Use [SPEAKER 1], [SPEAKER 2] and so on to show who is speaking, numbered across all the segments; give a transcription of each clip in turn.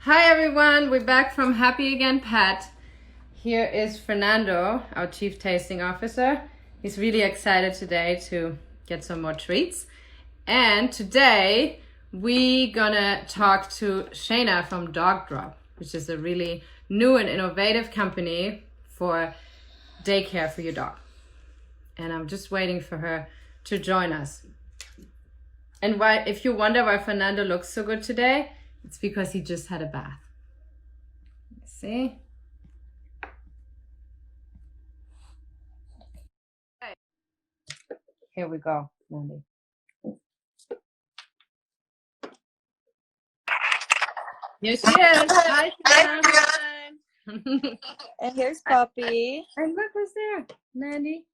[SPEAKER 1] Hi everyone, we're back from Happy Again Pet. Here is Fernando, our Chief Tasting Officer. He's really excited today to get some more treats. And today we gonna talk to Shaina from DogDrop, which is a really new and innovative company for daycare for your dog. And I'm just waiting for her to join us. And if you wonder why Fernando looks so good today, it's because he just had a bath. See? Okay. Here we go, Mandy. Here she is. Hi,
[SPEAKER 2] everyone. And here's Poppy.
[SPEAKER 1] And look who's there, Mandy.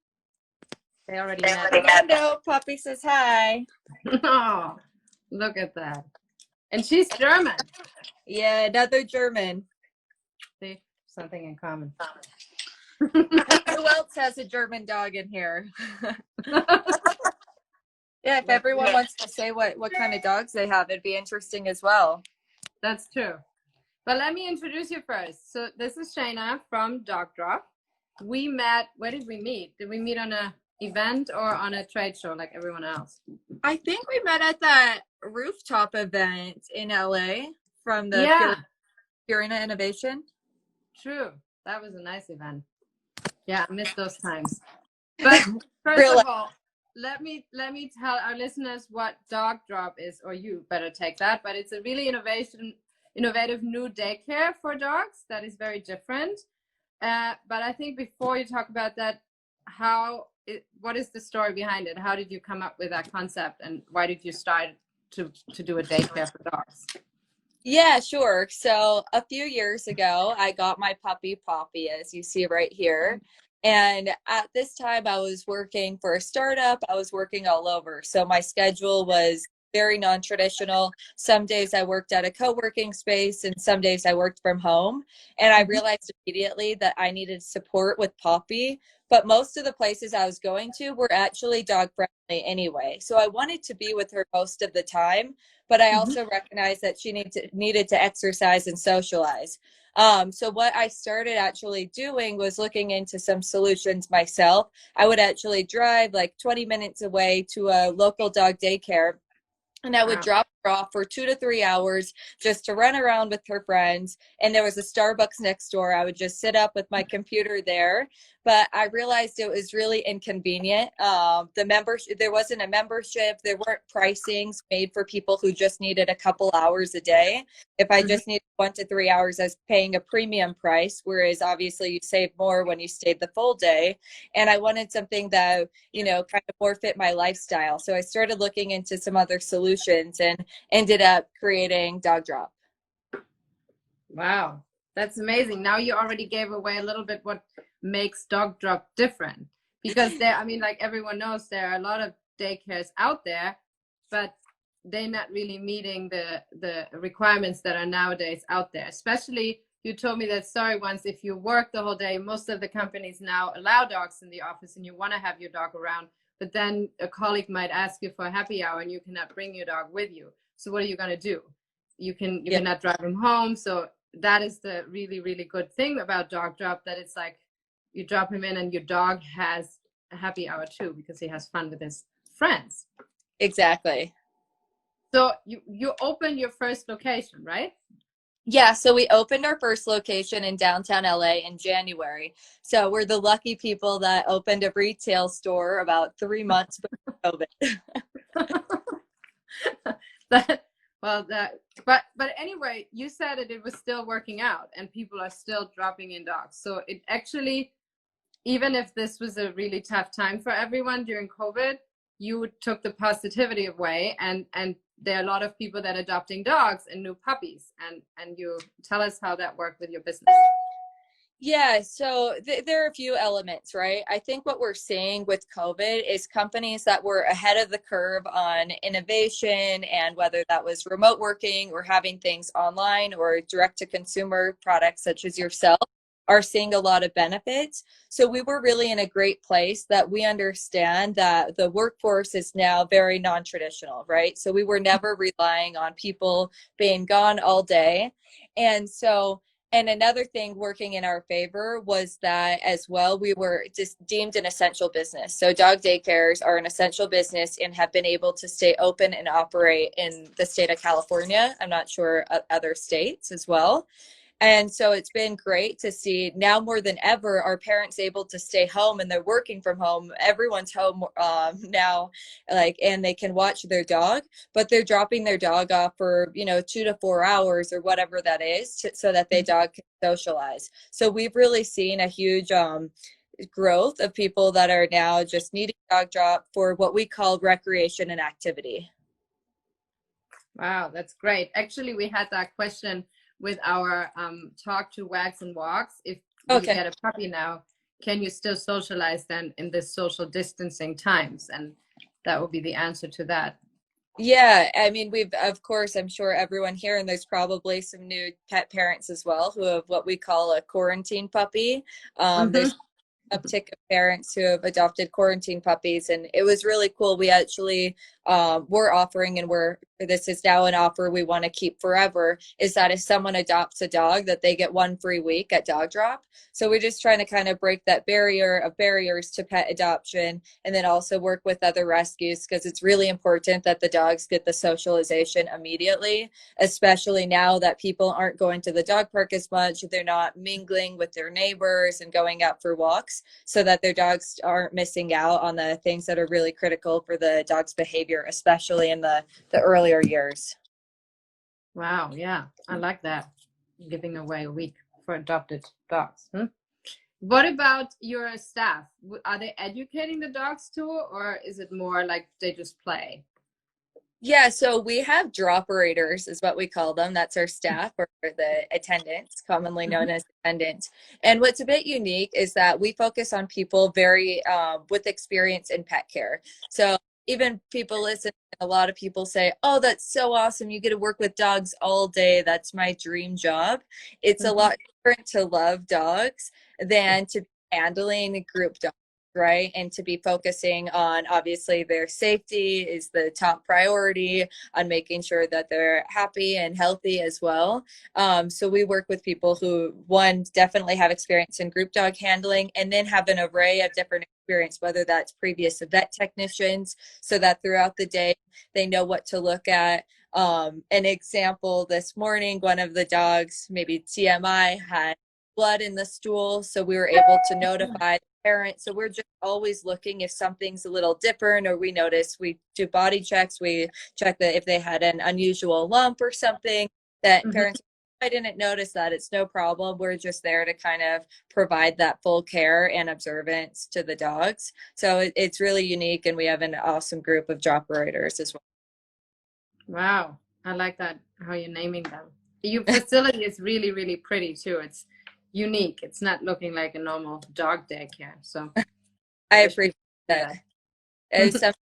[SPEAKER 1] They already met.
[SPEAKER 2] Fernando. Poppy says hi.
[SPEAKER 1] Oh, look at that. And she's German.
[SPEAKER 2] Yeah, another German.
[SPEAKER 1] See, something in common.
[SPEAKER 2] Who else has a German dog in here? Yeah, if everyone wants to say what kind of dogs they have, it'd be interesting as well.
[SPEAKER 1] That's true. But let me introduce you first. So this is Shaina from DogDrop. We met, where did we meet? Did we meet on an event or on a trade show like everyone else?
[SPEAKER 2] I think we met at that rooftop event in LA from the Purina Innovation.
[SPEAKER 1] True. That was a nice event. Yeah, I missed those times. But first of all, let me tell our listeners what DogDrop is, or you better take that. But it's a really innovative new daycare for dogs that is very different. But I think before you talk about that, what is the story behind it? How did you come up with that concept, and why did you start to do a daycare for dogs?
[SPEAKER 2] Yeah, sure. So a few years ago, I got my puppy Poppy, as you see right here. And at this time, I was working for a startup. I was working all over. So my schedule was very non-traditional. Some days I worked at a co-working space, and some days I worked from home. And I realized immediately that I needed support with Poppy. But most of the places I was going to were actually dog friendly anyway. So I wanted to be with her most of the time, but I also recognized that she needed to exercise and socialize. So what I started actually doing was looking into some solutions myself. I would actually drive like 20 minutes away to a local dog daycare, and I would drop her off for 2 to 3 hours just to run around with her friends. And there was a Starbucks next door. I would just sit up with my computer there. But I realized it was really inconvenient. There wasn't a membership. There weren't pricings made for people who just needed a couple hours a day. If I just needed 1 to 3 hours, I was paying a premium price, whereas obviously you save more when you stayed the full day. And I wanted something that, kind of more fit my lifestyle. So I started looking into some other solutions and ended up creating DogDrop.
[SPEAKER 1] Wow, that's amazing. Now you already gave away a little bit what makes DogDrop different, because like everyone knows, there are a lot of daycares out there, but they're not really meeting the requirements that are nowadays out there. Especially, you told me that story once, if you work the whole day, most of the companies now allow dogs in the office and you want to have your dog around, but then a colleague might ask you for a happy hour and you cannot bring your dog with you. So what are you going to do? You cannot drive him home. So that is the really, really good thing about DogDrop, that it's like you drop him in and your dog has a happy hour too, because he has fun with his friends.
[SPEAKER 2] Exactly.
[SPEAKER 1] So you opened your first location, right?
[SPEAKER 2] Yeah, so we opened our first location in downtown LA in January. So we're the lucky people that opened a retail store about 3 months before
[SPEAKER 1] COVID. But anyway, you said it was still working out and people are still dropping in dogs. So it actually, even if this was a really tough time for everyone during COVID, you took the positivity away, and there are a lot of people that are adopting dogs and new puppies, and you tell us how that worked with your business.
[SPEAKER 2] Yeah, so there are a few elements, right? I think what we're seeing with COVID is companies that were ahead of the curve on innovation, and whether that was remote working or having things online or direct to consumer products such as yourself, are seeing a lot of benefits. So we were really in a great place that we understand that the workforce is now very non-traditional, right? So we were never relying on people being gone all day. And so, and another thing working in our favor was that as well, we were just deemed an essential business. So dog daycares are an essential business and have been able to stay open and operate in the state of California. I'm not sure other states as well. And so it's been great to see now more than ever, our parents able to stay home and they're working from home. Everyone's home now, like, and they can watch their dog, but they're dropping their dog off for, 2 to 4 hours or whatever that is so that their dog can socialize. So we've really seen a huge growth of people that are now just needing dog drop for what we call recreation and activity.
[SPEAKER 1] Wow, that's great. Actually, we had that question with our talk to Wags and Walks. If you get a puppy now, can you still socialize then in this social distancing times? And that will be the answer to that.
[SPEAKER 2] Yeah, I mean, of course, I'm sure everyone here, and there's probably some new pet parents as well who have what we call a quarantine puppy. There's uptick of parents who have adopted quarantine puppies, and it was really cool. We actually we're offering, and this is now an offer we want to keep forever, is that if someone adopts a dog, that they get 1 free week at DogDrop. So we're just trying to kind of break that barriers to pet adoption, and then also work with other rescues, because it's really important that the dogs get the socialization immediately, especially now that people aren't going to the dog park as much. They're not mingling with their neighbors and going out for walks, so that their dogs aren't missing out on the things that are really critical for the dog's behavior, especially in the earlier years.
[SPEAKER 1] Wow, yeah, I like that. Giving away a week for adopted dogs. What about your staff? Are they educating the dogs too, or is it more like they just play?
[SPEAKER 2] Yeah, so we have droperators is what we call them. That's our staff, or the attendants, commonly known as attendants. And what's a bit unique is that we focus on people very with experience in pet care. So even people listen, a lot of people say, oh, that's so awesome. You get to work with dogs all day. That's my dream job. It's a lot different to love dogs than to be handling group dogs, right? And to be focusing on, obviously, their safety is the top priority, on making sure that they're happy and healthy as well. So we work with people who, one, definitely have experience in group dog handling, and then have an array of different experience, whether that's previous vet technicians, so that throughout the day they know what to look at. An example, this morning, one of the dogs, maybe TMI, had blood in the stool, so we were able to notify parents. So we're just always looking if something's a little different, or we notice, we do body checks, we check that if they had an unusual lump or something, that parents, I didn't notice that, it's no problem. We're just there to kind of provide that full care and observance to the dogs. So it's really unique, and we have an awesome group of droperators as well.
[SPEAKER 1] Wow, I like that, how you're naming them. Your facility is really, really pretty too. It's unique. It's not looking like a normal dog daycare. So
[SPEAKER 2] I appreciate that. As something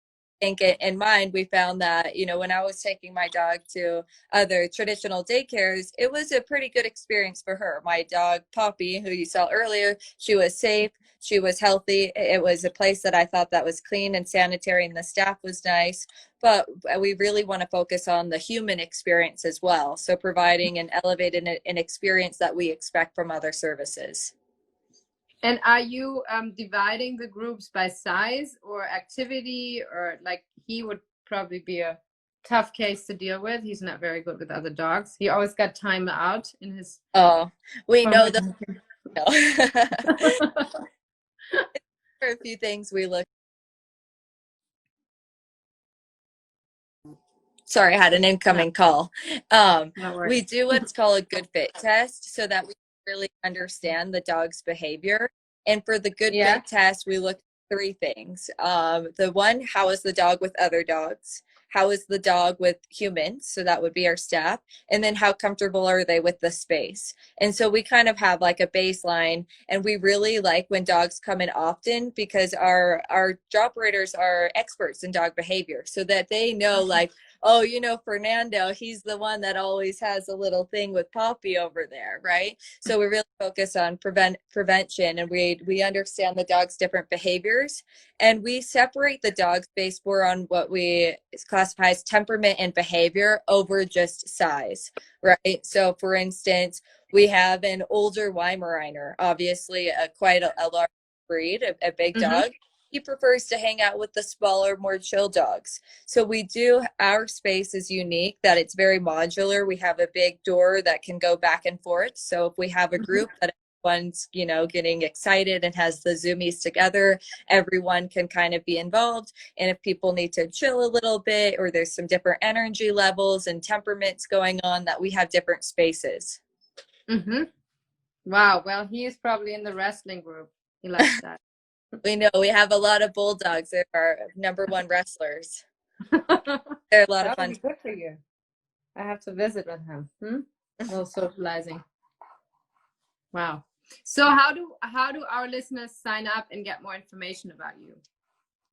[SPEAKER 2] I think in mind, we found that, when I was taking my dog to other traditional daycares, it was a pretty good experience for her. My dog, Poppy, who you saw earlier, she was safe. She was healthy. It was a place that I thought that was clean and sanitary, and the staff was nice. But we really want to focus on the human experience as well. So providing an elevated an experience that we expect from other services.
[SPEAKER 1] And are you dividing the groups by size or activity, or like, he would probably be a tough case to deal with. He's not very good with other dogs. He always got time out in his.
[SPEAKER 2] Oh, we know that. There are a few things we look. Sorry, I had an incoming call. We do what's called a good fit test, so that we really understand the dog's behavior. And for the good fit test, we look at 3 things. The one, how is the dog with other dogs? How is the dog with humans? So that would be our staff. And then how comfortable are they with the space? And so we kind of have like a baseline, and we really like when dogs come in often, because our droperators are experts in dog behavior, so that they know, like, Oh, you know, Fernando, he's the one that always has a little thing with Poppy over there, right? So we really focus on prevention, and we understand the dog's different behaviors, and we separate the dogs based more on what we classify as temperament and behavior over just size, right? So for instance, we have an older Weimaraner, obviously a large breed, a big
[SPEAKER 1] Mm-hmm.
[SPEAKER 2] dog. He prefers to hang out with the smaller, more chill dogs. So our space is unique that it's very modular. We have a big door that can go back and forth. So if we have a group that everyone's, you know, getting excited and has the Zoomies together, everyone can kind of be involved. And if people need to chill a little bit, or there's some different energy levels and temperaments going on, that we have different spaces.
[SPEAKER 1] Mm-hmm. Wow. Well, he is probably in the wrestling group. He likes that.
[SPEAKER 2] We know we have a lot of bulldogs. They're our #1 wrestlers. They're a lot of
[SPEAKER 1] That would
[SPEAKER 2] fun.
[SPEAKER 1] be good for you. I have to visit with him. A little socializing. Wow. So how do our listeners sign up and get more information about you?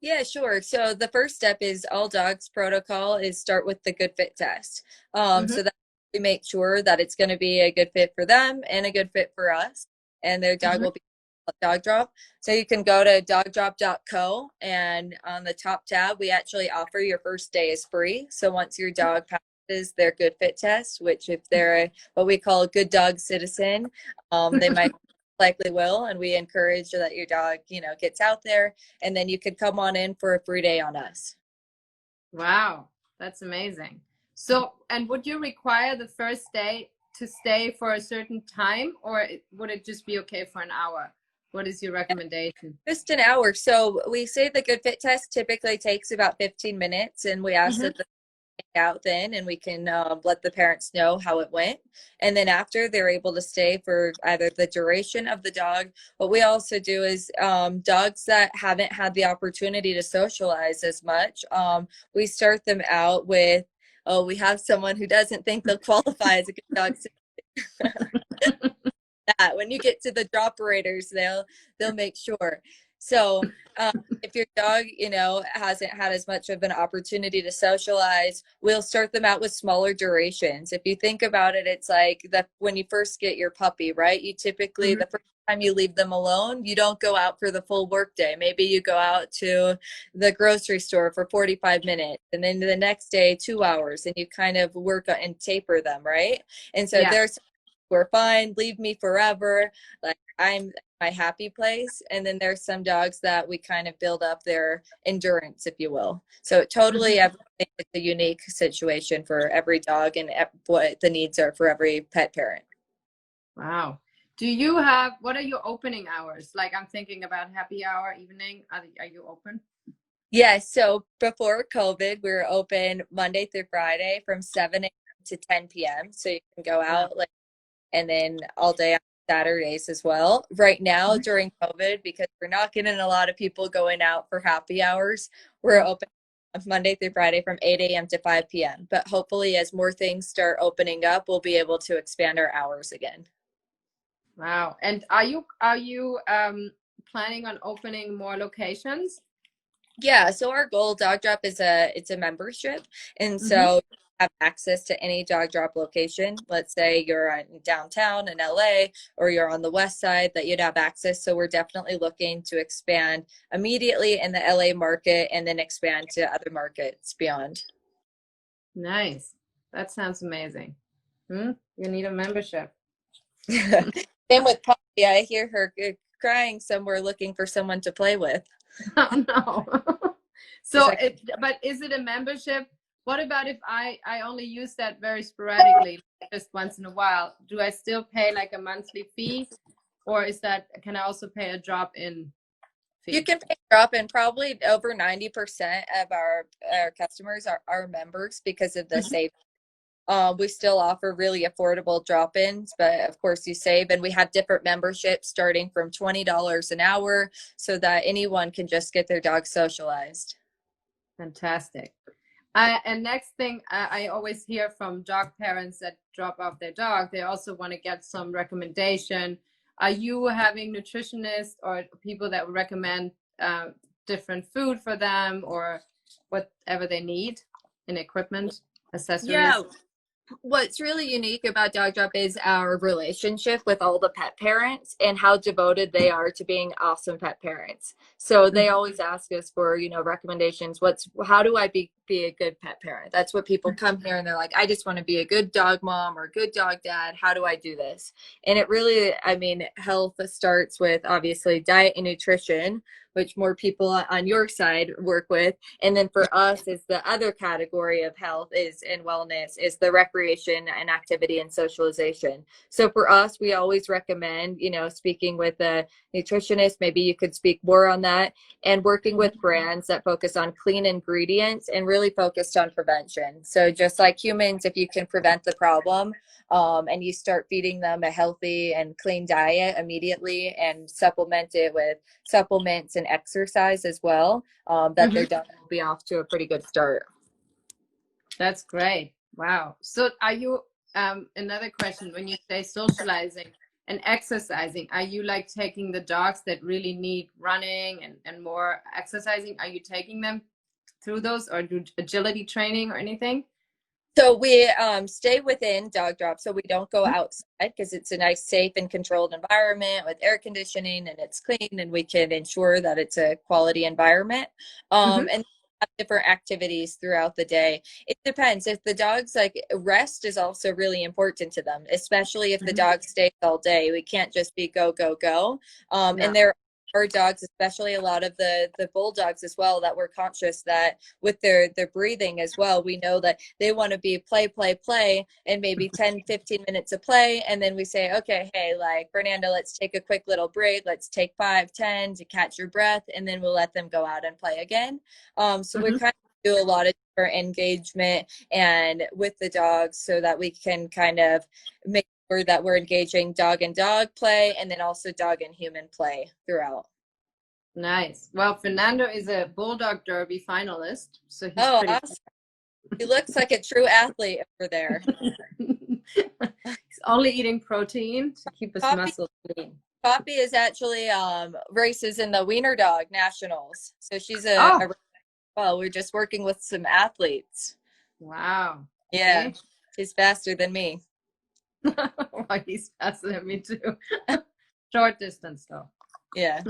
[SPEAKER 2] Yeah, sure. So the first step is all dogs protocol is start with the good fit test. So that we make sure that it's going to be a good fit for them and a good fit for us, and their dog will be DogDrop. So you can go to dogdrop.co, and on the top tab, we actually offer your first day is free. So once your dog passes their good fit test, which if they're what we call a good dog citizen, they might likely will, and we encourage that your dog, you know, gets out there, and then you could come on in for a free day on us.
[SPEAKER 1] Wow, that's amazing. So, and would you require the first day to stay for a certain time, or would it just be okay for an hour? What is your recommendation?
[SPEAKER 2] Just an hour. So we say the good fit test typically takes about 15 minutes, and we ask that the out then, and we can let the parents know how it went, and then after, they're able to stay for either the duration of the dog. What we also do is dogs that haven't had the opportunity to socialize as much, we start them out with, oh, we have someone who doesn't think they'll qualify as a good dog. That when you get to the drop operators, they'll make sure. So if your dog, you know, hasn't had as much of an opportunity to socialize, we'll start them out with smaller durations. If you think about it, it's like that when you first get your puppy, right? You typically the first time you leave them alone, you don't go out for the full workday. Maybe you go out to the grocery store for 45 minutes, and then the next day 2 hours, and you kind of work and taper them, right? And so there's we're fine, leave me forever, like I'm my happy place. And then there's some dogs that we kind of build up their endurance, if you will. So totally everything is a unique situation for every dog, and what the needs are for every pet parent.
[SPEAKER 1] Wow. Do you have, what are your opening hours? Like, I'm thinking about happy hour, evening. Are you open?
[SPEAKER 2] Yes. So before COVID, we were open Monday through Friday from 7 a.m. to 10 p.m. So you can go out like, and then all day on Saturdays as well. Right now during COVID, because we're not getting a lot of people going out for happy hours, we're open Monday through Friday from 8 a.m. to 5 p.m. But hopefully as more things start opening up, we'll be able to expand our hours again.
[SPEAKER 1] Wow. And are you planning on opening more locations?
[SPEAKER 2] Yeah, so our goal, DogDrop, is it's a membership, and so you have access to any DogDrop location. Let's say you're in downtown in LA, or you're on the west side, that you'd have access. So we're definitely looking to expand immediately in the LA market, and then expand to other markets beyond.
[SPEAKER 1] Nice. That sounds amazing. You need a membership.
[SPEAKER 2] Same with Poppy. I hear her crying somewhere looking for someone to play with.
[SPEAKER 1] Oh no. So but is it a membership? What about if I only use that very sporadically, just once in a while? Do I still pay like a monthly fee, or can I also pay a drop-in fee?
[SPEAKER 2] You can pay drop-in. Probably over 90% of our customers are members because of the savings. We still offer really affordable drop-ins, but of course you save, and we have different memberships starting from $20 an hour, so that anyone can just get their dog socialized.
[SPEAKER 1] Fantastic. And next thing, I always hear from dog parents that drop off their dog, they also want to get some recommendation. Are you having nutritionists or people that would recommend different food for them or whatever they need? in equipment, accessories?
[SPEAKER 2] Yeah. What's really unique about DogDrop is our relationship with all the pet parents and how devoted they are to being awesome pet parents. So they always ask us for, recommendations. How do I be a good pet parent? That's what people come here and they're like, I just want to be a good dog mom or a good dog dad. How do I do this? And it really, health starts with obviously diet and nutrition, which more people on your side work with. And then for us is the other category of health and wellness is the recreation and activity and socialization. So for us, we always recommend, speaking with a nutritionist, maybe you could speak more on that, and working with brands that focus on clean ingredients and really focused on prevention. So just like humans, if you can prevent the problem, and you start feeding them a healthy and clean diet immediately and supplement it with supplements and exercise as well, their dog will be off to a pretty good start.
[SPEAKER 1] That's great. Wow. So are you, another question, when you say socializing and exercising, are you like taking the dogs that really need running and more exercising? Are you taking them through those or do agility training or anything?
[SPEAKER 2] So we stay within DogDrop, so we don't go outside because it's a nice, safe, and controlled environment with air conditioning, and it's clean, and we can ensure that it's a quality environment. And have different activities throughout the day. It depends. If the dog's like rest is also really important to them, especially if the dog stays all day. We can't just be go, go, go. And there are dogs, especially a lot of the bulldogs as well, that we're conscious that with their breathing as well, we know that they want to be play, play, play, and maybe 10-15 minutes of play. And then we say, okay, hey, like Fernando, let's take a quick little break. Let's take 5-10 to catch your breath. And then we'll let them go out and play again. So we kind of do a lot of different engagement and with the dogs so that we can kind of make that we're engaging dog and dog play and then also dog and human play throughout.
[SPEAKER 1] Nice. Well, Fernando is a Bulldog Derby finalist, so he's
[SPEAKER 2] pretty
[SPEAKER 1] awesome.
[SPEAKER 2] He looks like a true athlete over there.
[SPEAKER 1] He's only eating protein to keep his muscles lean.
[SPEAKER 2] Poppy is actually races in the Wiener Dog Nationals, so she's well, we're just working with some athletes.
[SPEAKER 1] Wow.
[SPEAKER 2] Yeah, she's faster than me.
[SPEAKER 1] Well, he's faster than me too. Short distance though.
[SPEAKER 2] Yeah.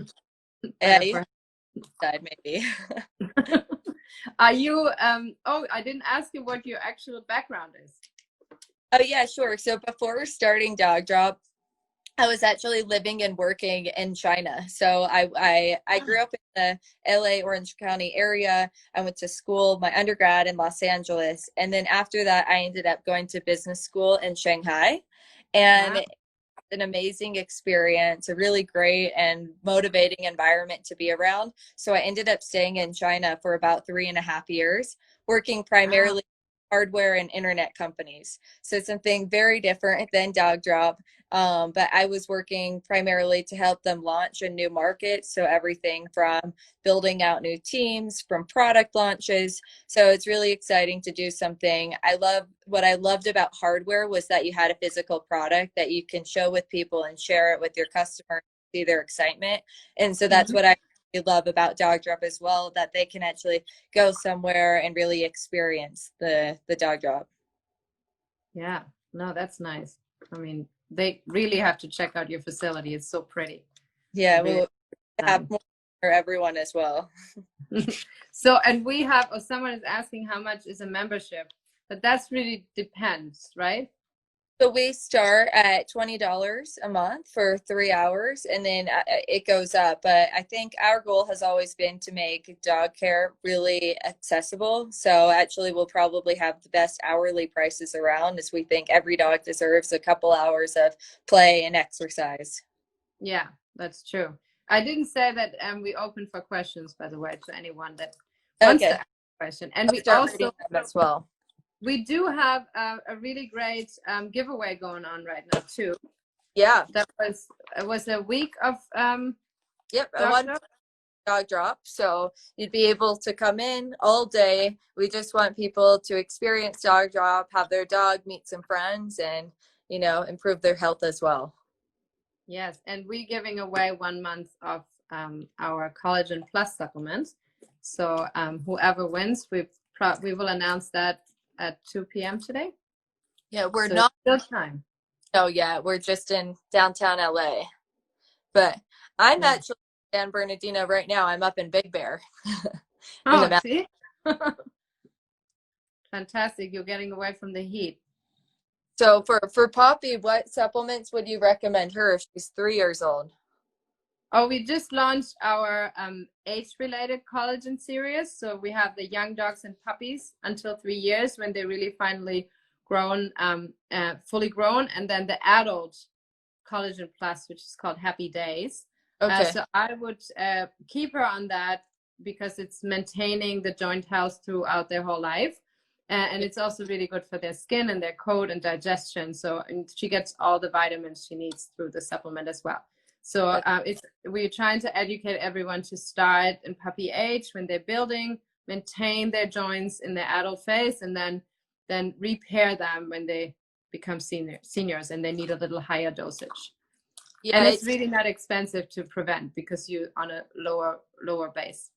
[SPEAKER 2] Side maybe.
[SPEAKER 1] Are you I didn't ask you what your actual background is.
[SPEAKER 2] Oh yeah, sure. So before starting DogDrop, I was actually living and working in China. So I grew up in the LA Orange County area. I went to school, my undergrad in Los Angeles. And then after that, I ended up going to business school in Shanghai. And an amazing experience, a really great and motivating environment to be around. So I ended up staying in China for about 3.5 years, working primarily hardware and internet companies. So something very different than DogDrop. But I was working primarily to help them launch in new markets. So everything from building out new teams, from product launches. So it's really exciting to do something. What I loved about hardware was that you had a physical product that you can show with people and share it with your customers, see their excitement. And so that's what I love about DogDrop as well, that they can actually go somewhere and really experience the DogDrop.
[SPEAKER 1] Yeah, no, that's nice. I mean, they really have to check out your facility. It's so pretty.
[SPEAKER 2] Yeah, we'll have more for everyone as well.
[SPEAKER 1] So, and we have, or someone is asking how much is a membership, but that's really depends, right?
[SPEAKER 2] So we start at $20 a month for 3 hours, and then it goes up. But I think our goal has always been to make dog care really accessible. So actually, we'll probably have the best hourly prices around, as we think every dog deserves a couple hours of play and exercise.
[SPEAKER 1] Yeah, that's true. I didn't say that we open for questions, by the way, to anyone that wants to ask a question. And we also
[SPEAKER 2] as well.
[SPEAKER 1] We do have a really great giveaway going on right now too.
[SPEAKER 2] Yeah,
[SPEAKER 1] it was a week of
[SPEAKER 2] DogDrop. So you'd be able to come in all day. We just want people to experience DogDrop, have their dog meet some friends, and improve their health as well.
[SPEAKER 1] Yes, and we're giving away 1 month of our Collagen Plus supplements. So whoever wins, we've we will announce that at 2 p.m. today.
[SPEAKER 2] Yeah, we're
[SPEAKER 1] So
[SPEAKER 2] not
[SPEAKER 1] still time.
[SPEAKER 2] no yet. We're just in downtown LA. But I'm actually in San Bernardino right now. I'm up in Big Bear. In the
[SPEAKER 1] See? Fantastic. You're getting away from the heat.
[SPEAKER 2] So for Poppy, what supplements would you recommend her if she's 3 years old?
[SPEAKER 1] Oh, we just launched our age-related collagen series. So we have the young dogs and puppies until 3 years when they're really finally grown, fully grown, and then the adult collagen plus, which is called Happy Days.
[SPEAKER 2] Okay.
[SPEAKER 1] So I would keep her on that because it's maintaining the joint health throughout their whole life. And it's also really good for their skin and their coat and digestion. So and she gets all the vitamins she needs through the supplement as well. So we're trying to educate everyone to start in puppy age when they're building, maintain their joints in their adult phase, and then repair them when they become seniors and they need a little higher dosage. Yeah, and it's really not expensive to prevent because you're on a lower base.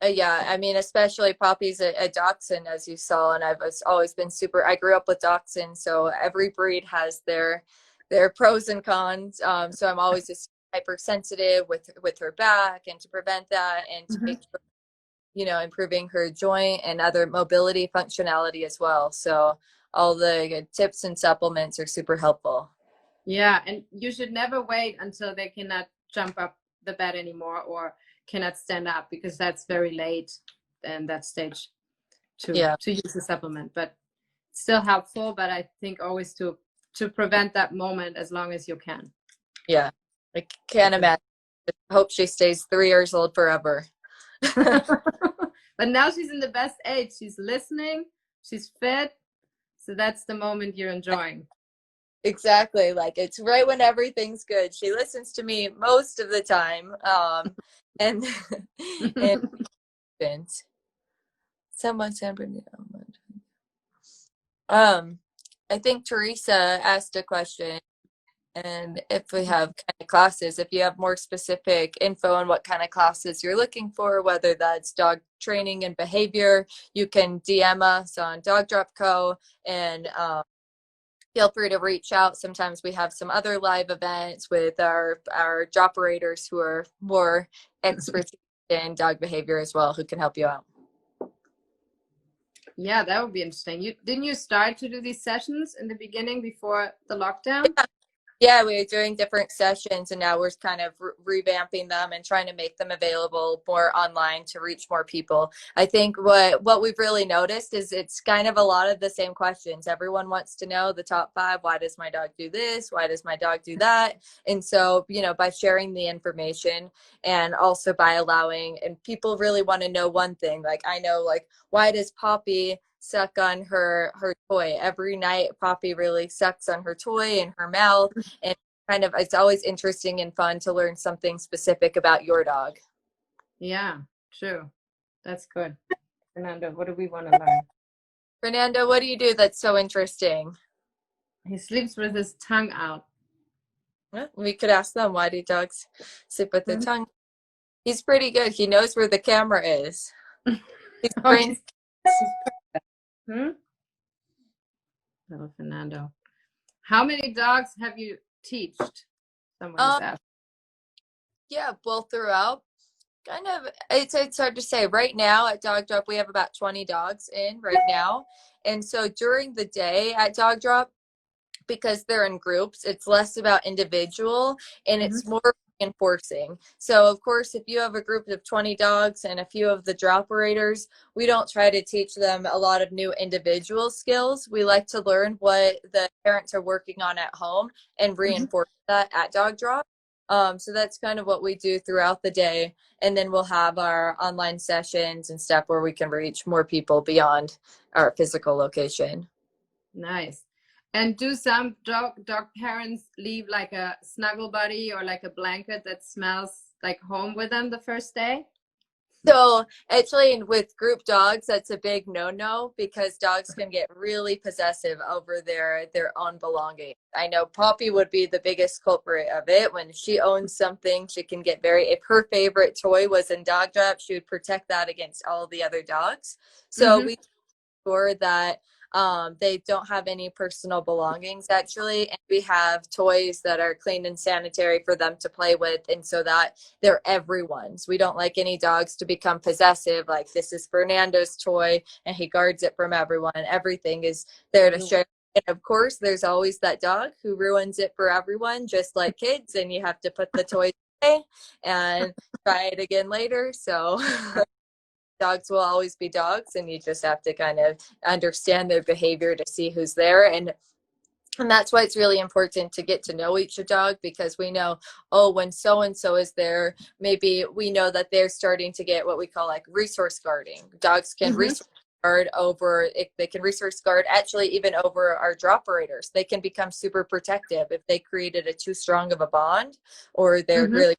[SPEAKER 2] Yeah, I mean, especially Poppy's a dachshund, as you saw, and I've always been I grew up with dachshunds, so every breed has their pros and cons. So I'm always just hypersensitive with her back, and to prevent that, and to make sure, you know, improving her joint and other mobility functionality as well. So all the tips and supplements are super helpful.
[SPEAKER 1] Yeah, and you should never wait until they cannot jump up the bed anymore or cannot stand up, because that's very late in that stage to use the supplement. But still helpful, but I think always to prevent that moment as long as you can.
[SPEAKER 2] Yeah, I can't imagine. I hope she stays 3 years old forever.
[SPEAKER 1] But now she's in the best age. She's listening, she's fit, so that's the moment you're enjoying.
[SPEAKER 2] Exactly. Like, it's right when everything's good. She listens to me most of the time. And and someone said, I think Teresa asked a question, and if we have kind of classes, if you have more specific info on what kind of classes you're looking for, whether that's dog training and behavior, you can DM us on DogDrop Co. and feel free to reach out. Sometimes we have some other live events with our droperators who are more experts in dog behavior as well, who can help you out.
[SPEAKER 1] Yeah, that would be interesting. Didn't you start to do these sessions in the beginning before the lockdown?
[SPEAKER 2] Yeah, we were doing different sessions, and now we're kind of revamping them and trying to make them available more online to reach more people. I think what we've really noticed is it's kind of a lot of the same questions. Everyone wants to know the top 5. Why does my dog do this? Why does my dog do that? And so, you know, by sharing the information and also by allowing, and people really want to know one thing. Like, I know, like, why does Poppy suck on her toy every night? Poppy really sucks on her toy in her mouth, and kind of, it's always interesting and fun to learn something specific about your dog.
[SPEAKER 1] Yeah, true. That's good. Fernando, what do we want to learn?
[SPEAKER 2] Fernando, what do you do that's so interesting?
[SPEAKER 1] He sleeps with his tongue out.
[SPEAKER 2] Well, we could ask them, why do dogs sleep with their tongue? He's pretty good. He knows where the camera is. He's brain.
[SPEAKER 1] Little Fernando. How many dogs have you teached? Someone is asking.
[SPEAKER 2] Yeah, well, throughout, kind of, it's hard to say. Right now at DogDrop, we have about 20 dogs in right now. And so during the day at DogDrop, because they're in groups, it's less about individual and it's more reinforcing. So of course, if you have a group of 20 dogs and a few of the droperators, we don't try to teach them a lot of new individual skills. We like to learn what the parents are working on at home and reinforce that at DogDrop. So that's kind of what we do throughout the day. And then we'll have our online sessions and stuff where we can reach more people beyond our physical location.
[SPEAKER 1] Nice. And do some dog parents leave like a snuggle buddy or like a blanket that smells like home with them the first day?
[SPEAKER 2] So actually, with group dogs, that's a big no-no, because dogs can get really possessive over their own belongings. I know Poppy would be the biggest culprit of it. When she owns something, she can get if her favorite toy was in DogDrop, she would protect that against all the other dogs. So we sure that they don't have any personal belongings actually, and we have toys that are clean and sanitary for them to play with, and so that they're everyone's. We don't like any dogs to become possessive, like this is Fernando's toy and he guards it from everyone. Everything is there to share. And of course there's always that dog who ruins it for everyone, just like kids, and you have to put the toys away and try it again later. So dogs will always be dogs, and you just have to kind of understand their behavior to see who's there. And that's why it's really important to get to know each dog, because we know, oh, when so and so is there, maybe we know that they're starting to get what we call like resource guarding. Dogs can resource guard over, they can resource guard actually even over our DropIners. They can become super protective if they created a too strong of a bond, or they're really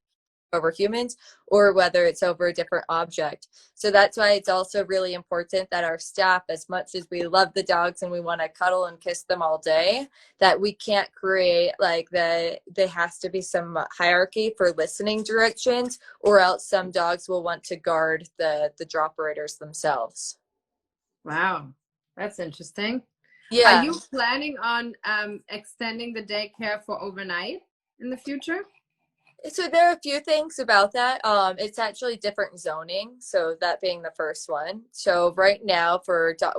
[SPEAKER 2] over humans, or whether it's over a different object. So that's why it's also really important that our staff, as much as we love the dogs and we want to cuddle and kiss them all day, that we can't create like there has to be some hierarchy for listening directions, or else some dogs will want to guard the DropIners themselves.
[SPEAKER 1] Wow, that's interesting.
[SPEAKER 2] Yeah.
[SPEAKER 1] Are you planning on extending the daycare for overnight in the future?
[SPEAKER 2] So there are a few things about that. It's actually different zoning. So that being the first one. So right now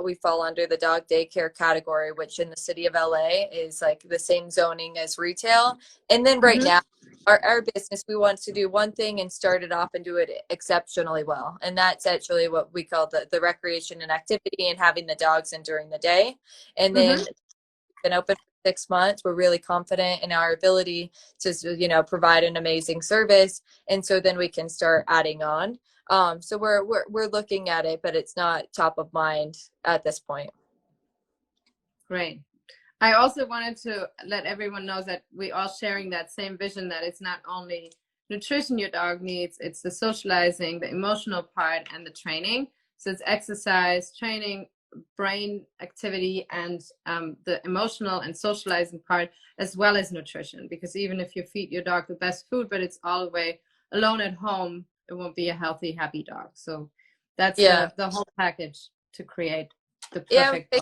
[SPEAKER 2] we fall under the dog daycare category, which in the city of LA is like the same zoning as retail. And then right now, our business, we want to do one thing and start it off and do it exceptionally well. And that's actually what we call the recreation and activity, and having the dogs in during the day. And then been open for 6 months. We're really confident in our ability to, provide an amazing service. And so then we can start adding on. So we're looking at it, but it's not top of mind at this point.
[SPEAKER 1] Great. I also wanted to let everyone know that we are sharing that same vision, that it's not only nutrition your dog needs, it's the socializing, the emotional part, and the training. So it's exercise, training, brain activity, and the emotional and socializing part, as well as nutrition. Because even if you feed your dog the best food, but it's all the way alone at home, it won't be a healthy, happy dog. So that's the whole package to create the perfect dog.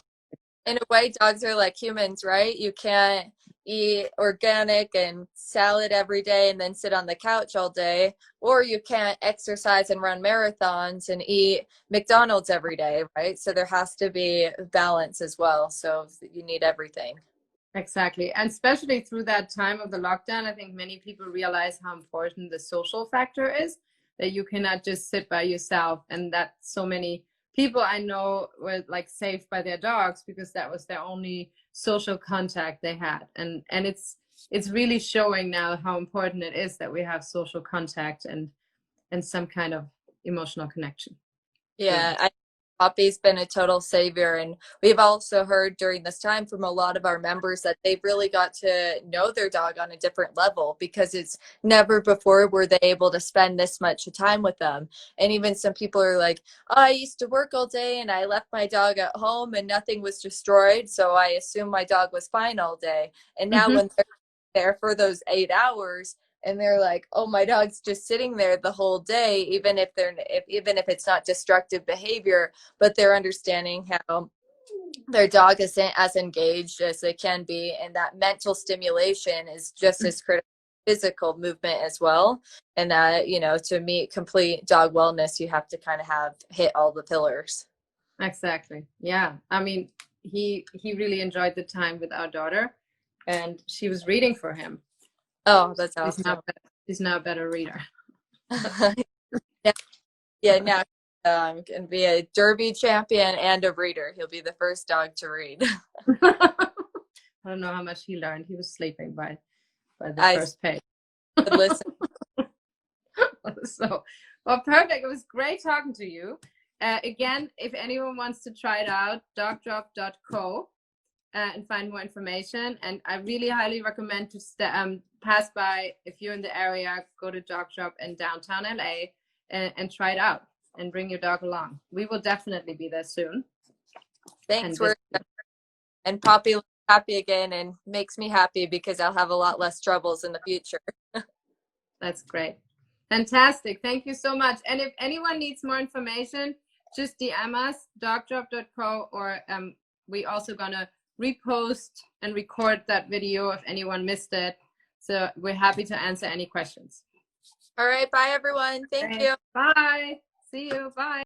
[SPEAKER 2] In a way, dogs are like humans, right? You can't eat organic and salad every day and then sit on the couch all day, or you can't exercise and run marathons and eat McDonald's every day, right? So there has to be balance as well. So you need everything.
[SPEAKER 1] Exactly. And especially through that time of the lockdown, I think many people realize how important the social factor is, that you cannot just sit by yourself, and that so many people I know were like saved by their dogs because that was their only social contact they had. And it's really showing now how important it is that we have social contact and some kind of emotional connection.
[SPEAKER 2] Yeah, Poppy's been a total savior. And we've also heard during this time from a lot of our members that they've really got to know their dog on a different level, because it's never before were they able to spend this much time with them. And even some people are like, oh, I used to work all day and I left my dog at home and nothing was destroyed, so I assume my dog was fine all day. And now when they're there for those 8 hours, and they're like, oh, my dog's just sitting there the whole day, even if it's not destructive behavior, but they're understanding how their dog isn't as engaged as they can be, and that mental stimulation is just as critical as physical movement as well. And that, to meet complete dog wellness, you have to kind of hit all the pillars.
[SPEAKER 1] Exactly. Yeah. I mean, he really enjoyed the time with our daughter, and she was reading for him.
[SPEAKER 2] Oh, that's awesome.
[SPEAKER 1] He's now a better reader.
[SPEAKER 2] Now can be a Derby champion and a reader. He'll be the first dog to read.
[SPEAKER 1] I don't know how much he learned. He was sleeping by the first page.
[SPEAKER 2] Listen.
[SPEAKER 1] So, well, perfect. It was great talking to you. Again, if anyone wants to try it out, dogdrop.co. And find more information. And I really highly recommend to pass by, if you're in the area, go to DogDrop in downtown LA and try it out and bring your dog along. We will definitely be there soon.
[SPEAKER 2] Thanks. And Poppy looks happy again and makes me happy because I'll have a lot less troubles in the future.
[SPEAKER 1] That's great. Fantastic. Thank you so much. And if anyone needs more information, just DM us, dogdrop.co, or we also gonna repost and record that video if anyone missed it. So we're happy to answer any questions.
[SPEAKER 2] All right. Bye, everyone. Thank you.
[SPEAKER 1] Bye. See you. Bye.